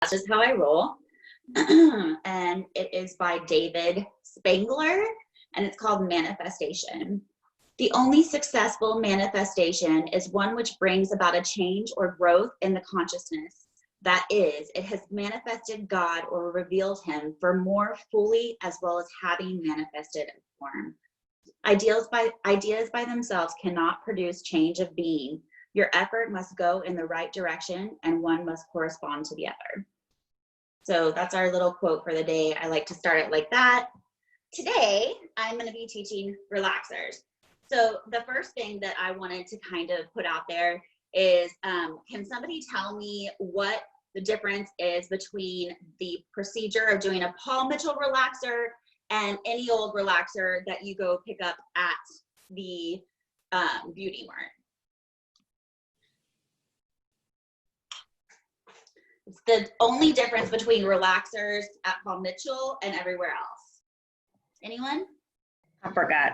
That's just how I roll. And it is by David Spangler, and it's called Manifestation. The only successful manifestation is one which brings about a change or growth in the consciousness. That is, it has manifested God or revealed him for more fully, as well as having manifested in form. Ideas by themselves cannot produce change of being. Your effort must go in the right direction, and one must correspond to the other. So that's our little quote for the day. I like to start it like that. Today, I'm going to be teaching relaxers. So the first thing that I wanted to kind of put out there is, can somebody tell me what the difference is between the procedure of doing a Paul Mitchell relaxer and any old relaxer that you go pick up at the beauty mart? It's the only difference between relaxers at Paul Mitchell and everywhere else. Anyone? I forgot.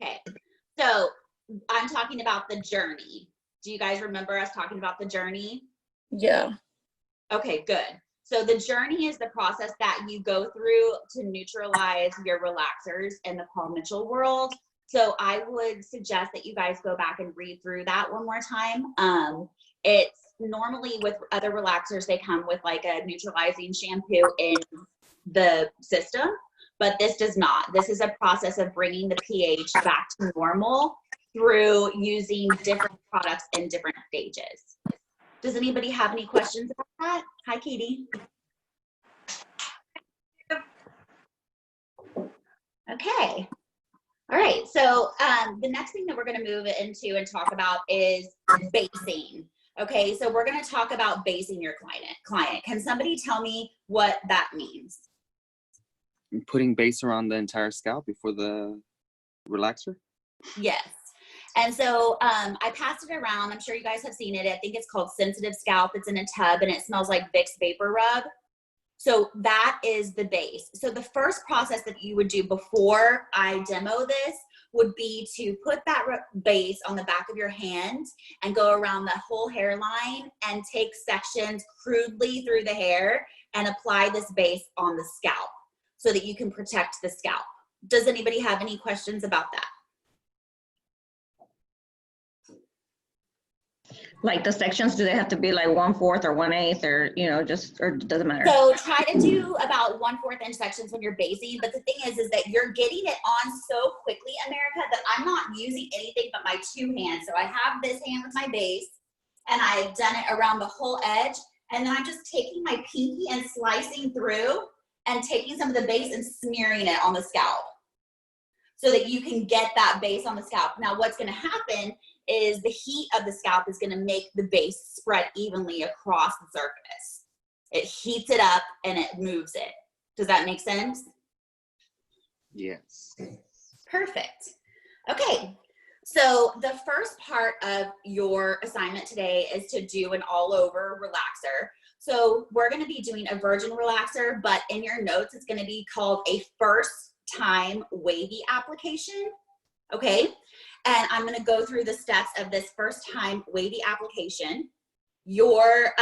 Okay, so I'm talking about the journey. Do you guys remember us talking about the journey? Yeah. Okay, good. So the journey is the process that you go through to neutralize your relaxers in the Paul Mitchell world. So I would suggest that you guys go back and read through that one more time. It's normally with other relaxers, they come with like a neutralizing shampoo in the system, but this does not. This is a process of bringing the pH back to normal through using different products in different stages. Does anybody have any questions about that? Hi, Katie. Okay. All right. So the next thing that we're going to move into and talk about is basing. Okay. So we're going to talk about basing your client. Can somebody tell me what that means? Putting base around the entire scalp before the relaxer? Yes. And so I passed it around. I'm sure you guys have seen it. I think it's called Sensitive Scalp. It's in a tub and it smells like Vicks Vapor Rub. So that is the base. So the first process that you would do before I demo this would be to put that base on the back of your hand and go around the whole hairline and take sections crudely through the hair and apply this base on the scalp so that you can protect the scalp. Does anybody have any questions about that? Like the sections, do they have to be like 1/4 or 1/8 or, you know, just, or it doesn't matter? So try to do about 1/4 inch sections when you're basing. But the thing is that you're getting it on so quickly, America, that I'm not using anything but my two hands. So I have this hand with my base and I've done it around the whole edge. And then I'm just taking my pinky and slicing through and taking some of the base and smearing it on the scalp so that you can get that base on the scalp. Now what's gonna happen is the heat of the scalp is going to make the base spread evenly across the surface. It heats it up and it moves it. Does that make sense? Yes. Perfect. Okay, so the first part of your assignment today is to do an all-over relaxer. So we're going to be doing a virgin relaxer, but in your notes it's going to be called a first-time wavy application. Okay, and I'm going to go through the steps of this first time wavy application. Your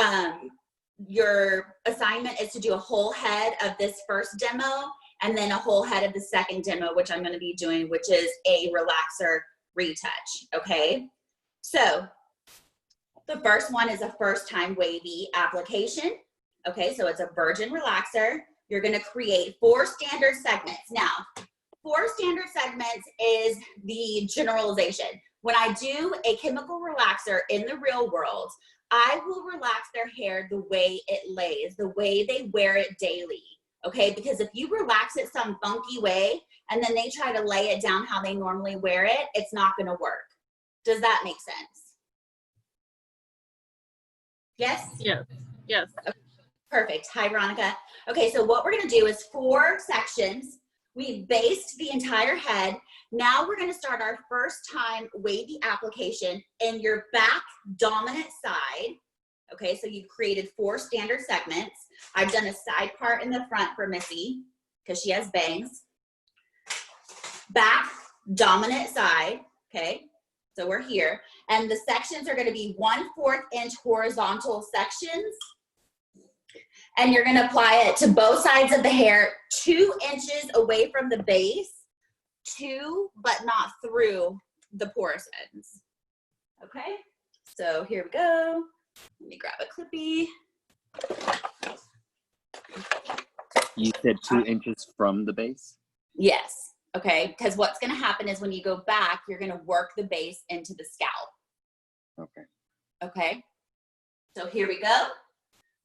assignment is to do a whole head of this first demo and then a whole head of the second demo, which I'm going to be doing, which is a relaxer retouch. Okay, so the first one is a first time wavy application. Okay, so it's a virgin relaxer. You're going to create 4 standard segments. Now, 4 standard segments is the generalization. When I do a chemical relaxer in the real world, I will relax their hair the way it lays, the way they wear it daily, okay? Because if you relax it some funky way and then they try to lay it down how they normally wear it, it's not gonna work. Does that make sense? Yes? Yes. Yes. Okay. Perfect. Hi, Veronica. Okay, so what we're gonna do is 4 sections. We've based the entire head. Now we're going to start our first time wavy application in your back dominant side. Okay, so you've created 4 standard segments. I've done a side part in the front for Missy because she has bangs. Back dominant side. Okay, so we're here. And the sections are going to be 1/4 inch horizontal sections. And you're gonna apply it to both sides of the hair, 2 inches away from the base, to, but not through the porous ends. Okay, so here we go. Let me grab a clippy. You said 2 inches from the base? Yes, okay, because what's gonna happen is when you go back, you're gonna work the base into the scalp. Okay. Okay, so here we go.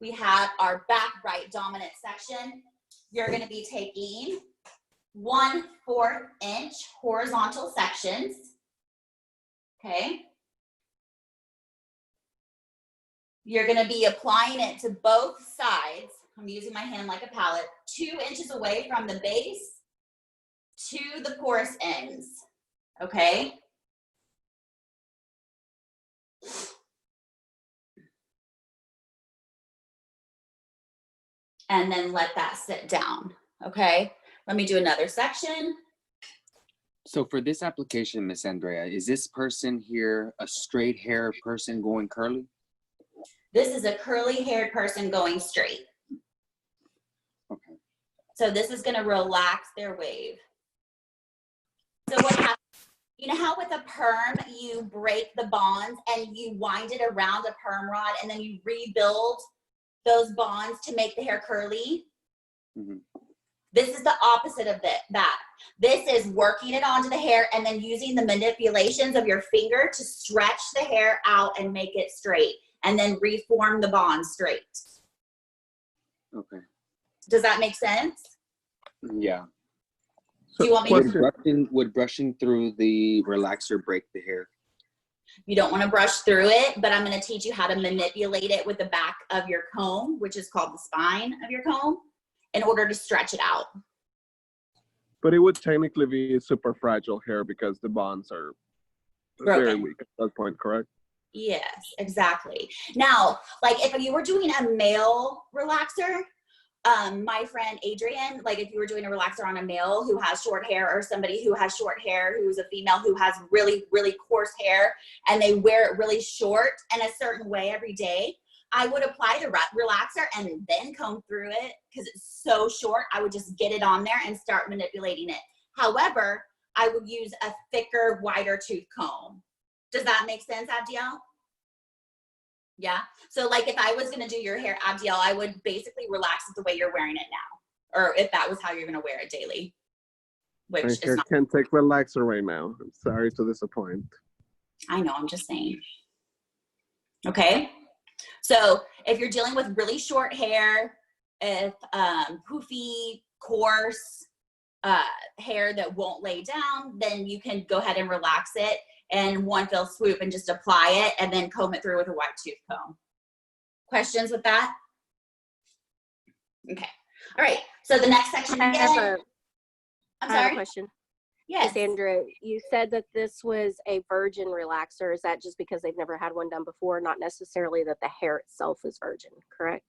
We have our back right dominant section. You're gonna be taking 1/4 inch horizontal sections, okay? You're gonna be applying it to both sides. I'm using my hand like a palette, 2 inches away from the base to the porous ends, okay? And then let that sit down, okay? Let me do another section. So for this application, Miss Andrea, is this person here a straight hair person going curly? This is a curly haired person going straight. Okay. So this is gonna relax their wave. So what happens, you know how with a perm, you break the bonds and you wind it around a perm rod and then you rebuild those bonds to make the hair curly? Mm-hmm. This is the opposite of that. This is working it onto the hair and then using the manipulations of your finger to stretch the hair out and make it straight and then reform the bond straight. Okay. Does that make sense? Yeah. Do you want me to? Would brushing through the relaxer break the hair? You don't want to brush through it, but I'm going to teach you how to manipulate it with the back of your comb, which is called the spine of your comb, in order to stretch it out. But it would technically be super fragile hair because the bonds are very Broken. weak at that point, correct? Yes, exactly. Now, like if you were doing a male relaxer, my friend Adrian, like if you were doing a relaxer on a male who has short hair or somebody who has short hair, who's a female who has really, really coarse hair and they wear it really short and a certain way every day, I would apply the relaxer and then comb through it because it's so short. I would just get it on there and start manipulating it. However, I would use a thicker, wider tooth comb. Does that make sense, Abdiel? Yeah. So like if I was going to do your hair, Abdiel, I would basically relax it the way you're wearing it now. Or if that was how you're going to wear it daily. Which My is hair not. can't take relaxer right now. I'm sorry to disappoint. I know, I'm just saying. Okay. So if you're dealing with really short hair, if poofy, coarse hair that won't lay down, then you can go ahead and relax it in one fell swoop and just apply it and then comb it through with a wide tooth comb. Questions with that? Okay. All right. So the next section again. I'm sorry. I have a question. Yes. Miss Andrea, you said that this was a virgin relaxer. Is that just because they've never had one done before? Not necessarily that the hair itself is virgin, correct?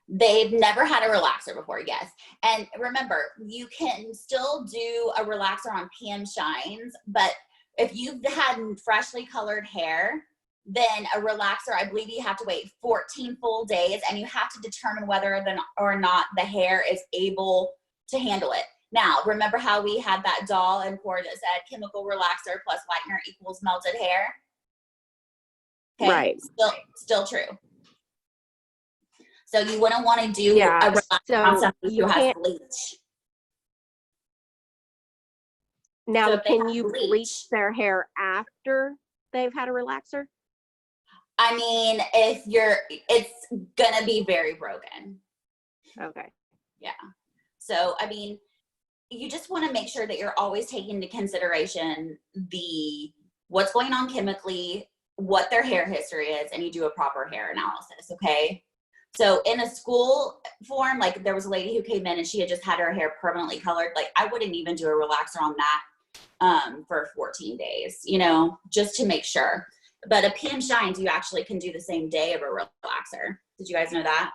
They've never had a relaxer before, yes. And remember, you can still do a relaxer on PM shines, but if you've had freshly colored hair, then a relaxer, I believe you have to wait 14 full days and you have to determine whether or not the hair is able to handle it. Now, remember how we had that doll in court that said chemical relaxer plus whitener equals melted hair? Okay. Right. Still true. So you wouldn't want to do Yeah, a relaxer on so somebody you who has can't. bleach. Now, So if they can have you bleach their hair after they've had a relaxer? I mean, it's gonna be very broken. Okay. Yeah. So, I mean, you just want to make sure that you're always taking into consideration what's going on chemically, what their hair history is, and you do a proper hair analysis, okay? So in a school form, like there was a lady who came in and she had just had her hair permanently colored. Like I wouldn't even do a relaxer on that for 14 days, you know, just to make sure. But a PM shines, you actually can do the same day of a relaxer. Did you guys know that?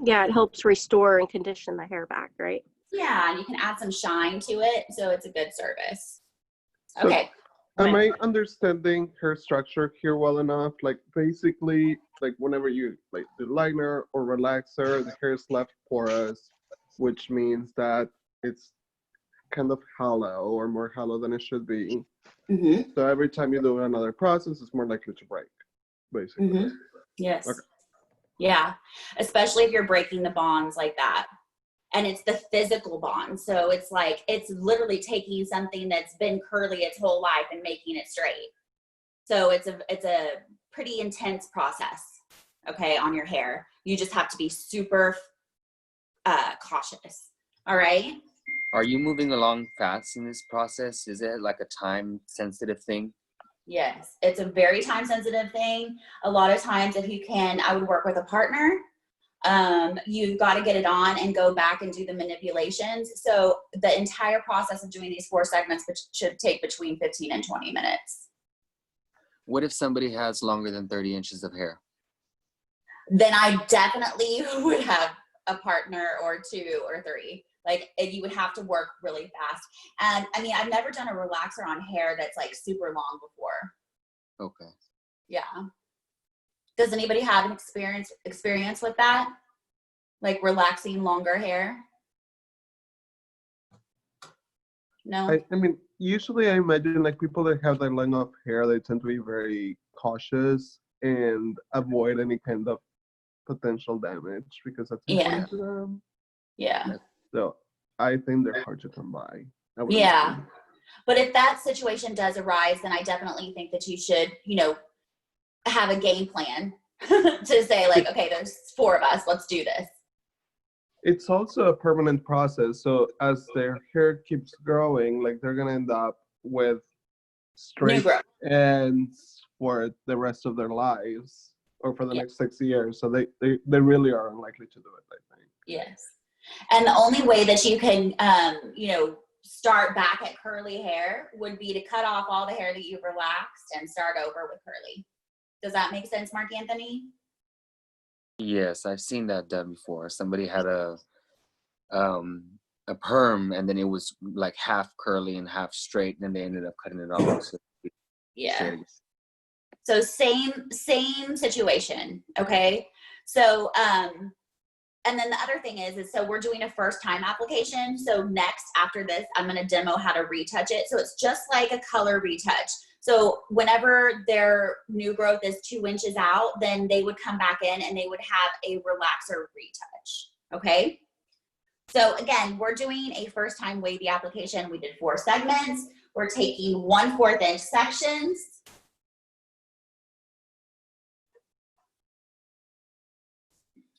Yeah, it helps restore and condition the hair back, right? Yeah, and you can add some shine to it, so it's a good service. So Okay. Am I understanding hair structure here well enough? Like basically, like whenever you like do liner or relaxer, the hair is left porous, which means that it's kind of hollow or more hollow than it should be. Mm-hmm. So every time you do another process, it's more likely to break, basically. Mm-hmm. Yes. Okay. Yeah. Especially if you're breaking the bonds like that. And it's the physical bond. So it's like, it's literally taking something that's been curly its whole life and making it straight. So it's a pretty intense process, okay, on your hair. You just have to be super cautious. All right. Are you moving along fast in this process? Is it like a time sensitive thing? Yes, it's a very time sensitive thing. A lot of times if you can, I would work with a partner. You've got to get it on and go back and do the manipulations. So the entire process of doing these 4 segments, which should take between 15 and 20 minutes. What if somebody has longer than 30 inches of hair? Then I definitely would have a partner or 2 or 3. Like you would have to work really fast. And I mean, I've never done a relaxer on hair that's like super long before. Okay. Yeah. Does anybody have an experience with that? Like relaxing longer hair? No? I mean, usually I imagine like people that have that length of hair, they tend to be very cautious and avoid any kind of potential damage because that's important to them. Yeah. So I think they're hard to come by. I would Yeah. imagine. But if that situation does arise, then I definitely think that you should, have a game plan to say like, okay, there's 4 of us, let's do this. It's also a permanent process. So as their hair keeps growing, like they're gonna end up with straight growth. ends for the rest of their lives or for the Yeah. next 6 years. So they really are unlikely to do it, I think. Yes. And the only way that you can, start back at curly hair would be to cut off all the hair that you've relaxed and start over with curly. Does that make sense, Mark Anthony? Yes, I've seen that done before. Somebody had a perm and then it was like half curly and half straight, and then they ended up cutting it off. So Yeah. straight. So same situation, okay? So, and then the other thing is so we're doing a first time application. So next, after this, I'm going to demo how to retouch it. So it's just like a color retouch. So whenever their new growth is 2 inches out, then they would come back in and they would have a relaxer retouch, okay? So again, we're doing a first time wavy application. We did 4 segments. We're taking 1/4 inch sections.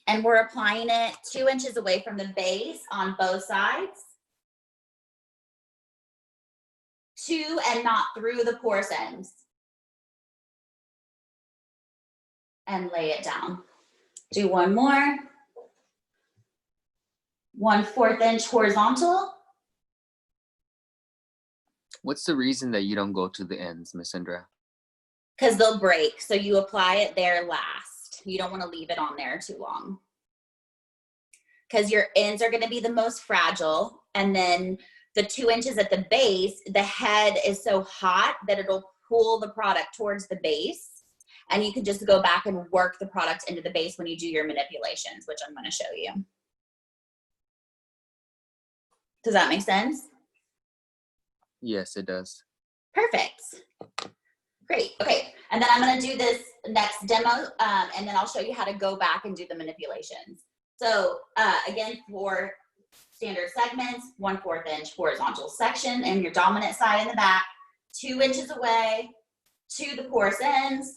And we're applying it 2 inches away from the base on both sides. 2 and not through the porous ends. And lay it down. Do 1 more. 1/4 inch horizontal. What's the reason that you don't go to the ends, Miss Andrea? Because they'll break. So you apply it there last. You don't want to leave it on there too long. Because your ends are going to be the most fragile. And then the 2 inches at the base, the head is so hot that it'll pull the product towards the base. And you can just go back and work the product into the base when you do your manipulations, which I'm going to show you. Does that make sense? Yes, it does. Perfect. Great. Okay. And then I'm going to do this next demo, and then I'll show you how to go back and do the manipulations. So again, for standard segments, 1/4 inch horizontal section and your dominant side in the back, 2 inches away to the porous ends.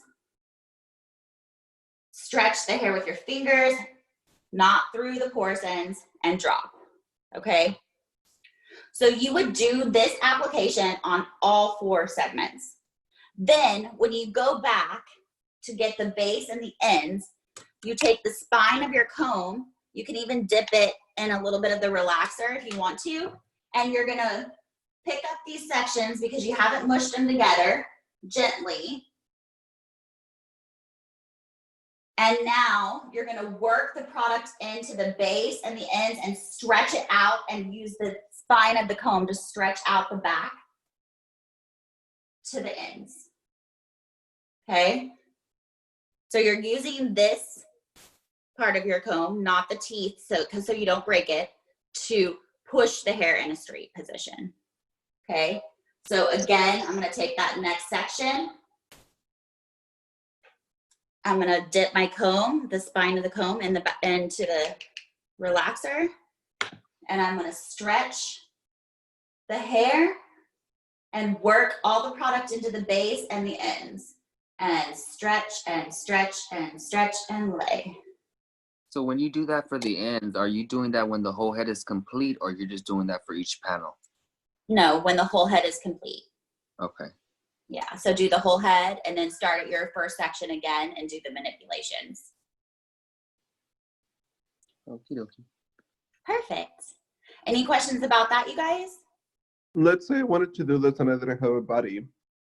Stretch the hair with your fingers, not through the porous ends, and drop. Okay. So you would do this application on all 4 segments. Then when you go back to get the base and the ends, you take the spine of your comb, you can even dip it in a little bit of the relaxer if you want to, and you're gonna pick up these sections because you haven't mushed them together gently. And now you're gonna work the product into the base and the ends and stretch it out and use the spine of the comb to stretch out the back to the ends. Okay? So you're using this part of your comb, not the teeth, so you don't break it, to push the hair in a straight position. Okay? So again, I'm gonna take that next section. I'm gonna dip my comb, the spine of the comb, into the relaxer, and I'm gonna stretch the hair and work all the product into the base and the ends, and stretch and stretch and stretch and lay. So when you do that for the ends, are you doing that when the whole head is complete, or you're just doing that for each panel? No, when the whole head is complete. Okay. Yeah, so do the whole head and then start at your first section again and do the manipulations. Okie dokie. Perfect. Any questions about that, you guys? Let's say I wanted to do this and I didn't have a body.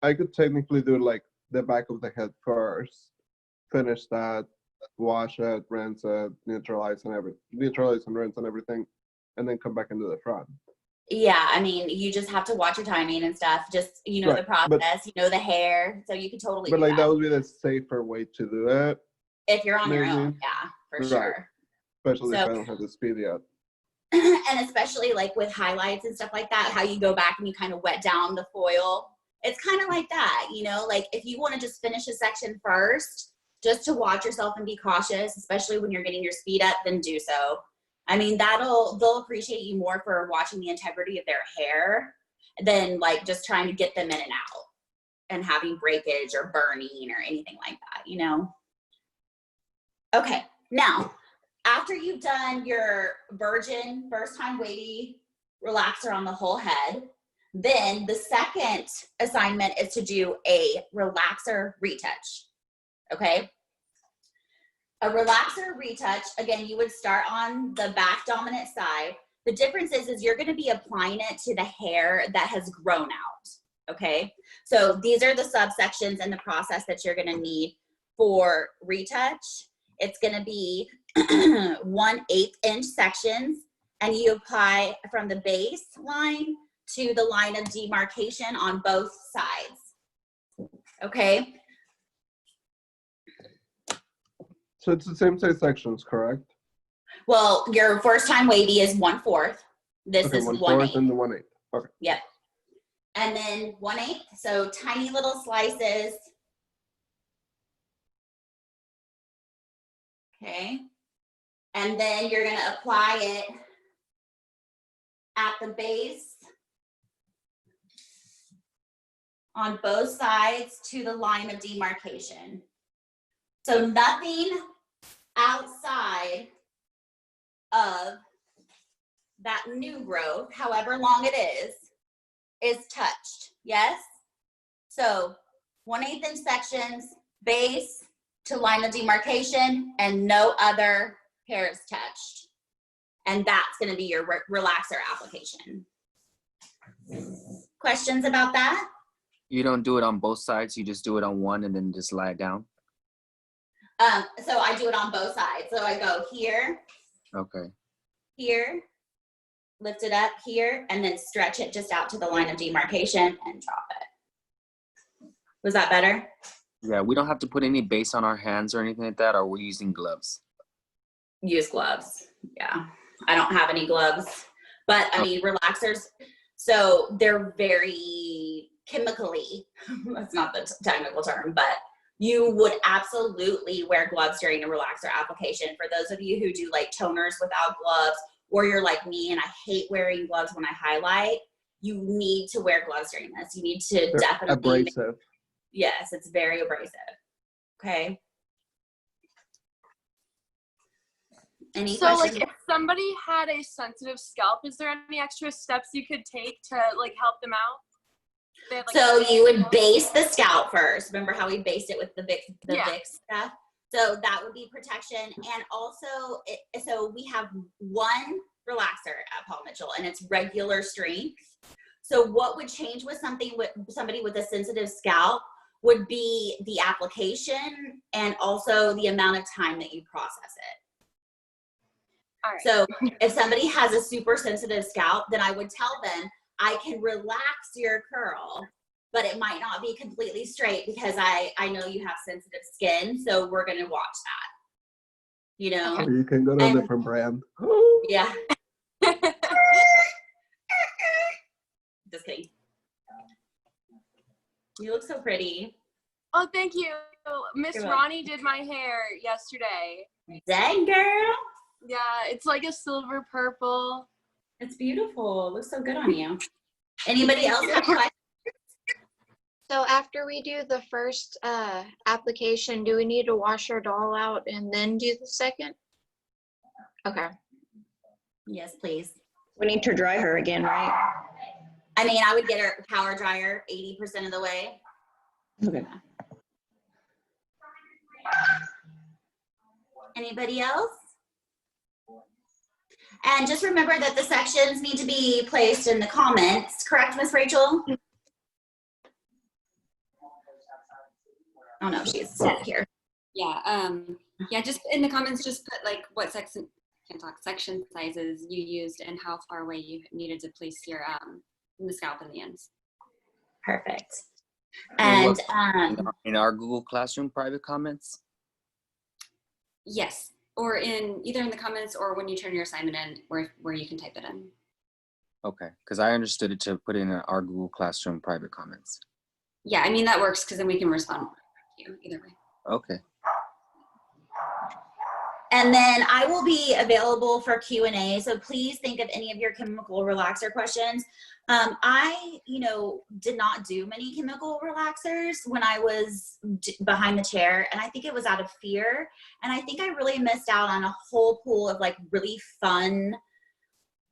I could technically do like the back of the head first, finish that, wash it, rinse it, neutralize and rinse and everything, and then come back into the front. Yeah, I mean, you just have to watch your timing and stuff. Just, you know, Right, the process, you know, the hair. So you can totally But do like that. that would be the safer way to do it, If you're on your maybe. own, yeah, for Right. sure. especially if So- I don't have the speed yet. And especially like with highlights and stuff like that, how you go back and you kind of wet down the foil. It's kind of like that, you know, like if you want to just finish a section first, just to watch yourself and be cautious, especially when you're getting your speed up, then do so. I mean, they'll appreciate you more for watching the integrity of their hair than like just trying to get them in and out and having breakage or burning or anything like that, you know? Okay, now, after you've done your virgin first time wavy relaxer on the whole head, then the second assignment is to do a relaxer retouch, okay? A relaxer retouch, again, you would start on the back dominant side. The difference is you're gonna be applying it to the hair that has grown out, okay? So these are the subsections and the process that you're gonna need for retouch. It's gonna be 1/8 inch sections, and you apply from the base line to the line of demarcation on both sides, okay? So it's the same size sections, correct? Well, your first time wavy is 1/4. This Okay, is 1/4 1/8. and the 1/8. Okay. Yep. And then 1/8, so tiny little slices. Okay. And then you're gonna apply it at the base on both sides to the line of demarcation. So nothing outside of that new growth, however long it is touched, yes? So 1/8 inch sections, base to line of demarcation, and no other hairs touched. And that's gonna be your relaxer application. Questions about that? You don't do it on both sides, you just do it on one and then just lie it down? So I do it on both sides. So I go here, Okay. here, lift it up here, and then stretch it just out to the line of demarcation and drop it. Was that better? Yeah, we don't have to put any base on our hands or anything like that, or we're using gloves. Use gloves. Yeah. I don't have any gloves, but I mean, relaxers, so they're very chemically, that's not the technical term, but you would absolutely wear gloves during a relaxer application. For those of you who do like toners without gloves, or you're like me and I hate wearing gloves when I highlight, you need to wear gloves during this. You need to They're definitely, abrasive. yes, it's very abrasive. Okay. Any So, like, questions? if somebody had a sensitive scalp, is there any extra steps you could take to, like, help them out? They had, like, So a- you would base the scalp first. Remember how we based it with the Vicks stuff? So that would be protection. And also, so we have one relaxer at Paul Mitchell, and it's regular strength. So what would change with somebody with a sensitive scalp would be the application and also the amount of time that you process it. All right. So if somebody has a super sensitive scalp, then I would tell them, I can relax your curl but it might not be completely straight because I know you have sensitive skin, so we're gonna watch that. You know? Or you can go to a And- different brand. Yeah. Just kidding. You look so pretty. Oh, thank you. Miss You're welcome. Ronnie did my hair yesterday. Dang, girl. Yeah, it's like a silver purple. It's beautiful. It looks so good on you. Anybody else have questions? So after we do the first application, do we need to wash our doll out and then do the second? Okay. Yes, please. We need to dry her again, right? I mean, I would get her power dryer 80% of the way. Okay. Anybody else? And just remember that the sections need to be placed in the comments, correct, Miss Rachel? Oh no, she's here. Yeah, just in the comments, just put like what section, can't talk, section sizes you used and how far away you needed to place your from the scalp and the ends. Perfect. And And in our Google Classroom private comments? Yes, or in either in the comments or when you turn your assignment in, where you can type it in. Okay, because I understood it to put in our Google Classroom private comments. Yeah, I mean that works because then we can respond to you either way. Okay. And then I will be available for Q&A. So please think of any of your chemical relaxer questions. I, did not do many chemical relaxers when I was behind the chair. And I think it was out of fear. And I think I really missed out on a whole pool of like really fun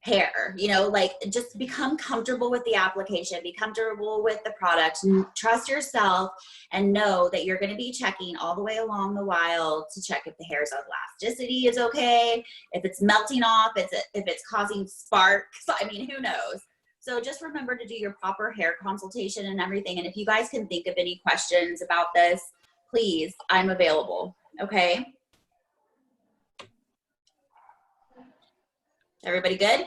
hair, like just become comfortable with the application, be comfortable with the product, trust yourself, and know that you're going to be checking all the way along the while to check if the hair's elasticity is okay, if it's melting off, if it's causing sparks. I mean, who knows? So just remember to do your proper hair consultation and everything. And if you guys can think of any questions about this, please, I'm available. Okay. Everybody good?